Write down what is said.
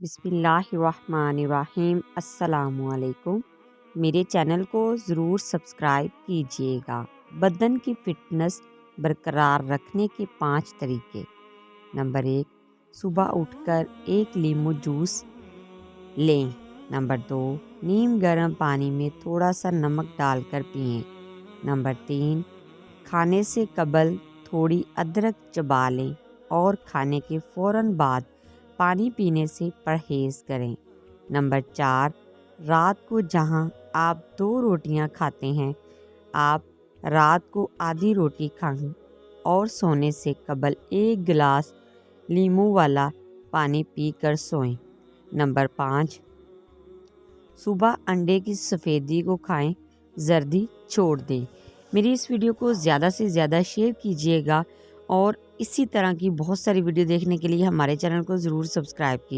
बिस्मिल्लाहिर्रहमानिर्रहीम। अस्सलाम वालेकुम। मेरे चैनल को ज़रूर सब्सक्राइब कीजिएगा। बदन की फ़िटनेस बरकरार रखने के 5 तरीके। नंबर 1, सुबह उठकर 1 लीमू जूस लें। नंबर 2, नीम गर्म पानी में थोड़ा सा नमक डालकर पिएं। नंबर 3, खाने से कबल थोड़ी अदरक चबा लें और खाने के फ़ौरन बाद पानी पीने से परहेज़ करें। नंबर 4, रात को जहां आप 2 रोटियां खाते हैं, आप रात को आधी रोटी खाएं और सोने से कबल 1 गिलास लीमू वाला पानी पीकर सोएं। नंबर 5, सुबह अंडे की सफ़ेदी को खाएं, जर्दी छोड़ दें। मेरी इस वीडियो को ज़्यादा से ज़्यादा शेयर कीजिएगा और इसी तरह की बहुत सारी वीडियो देखने के लिए हमारे चैनल को ज़रूर सब्सक्राइब कीजिए।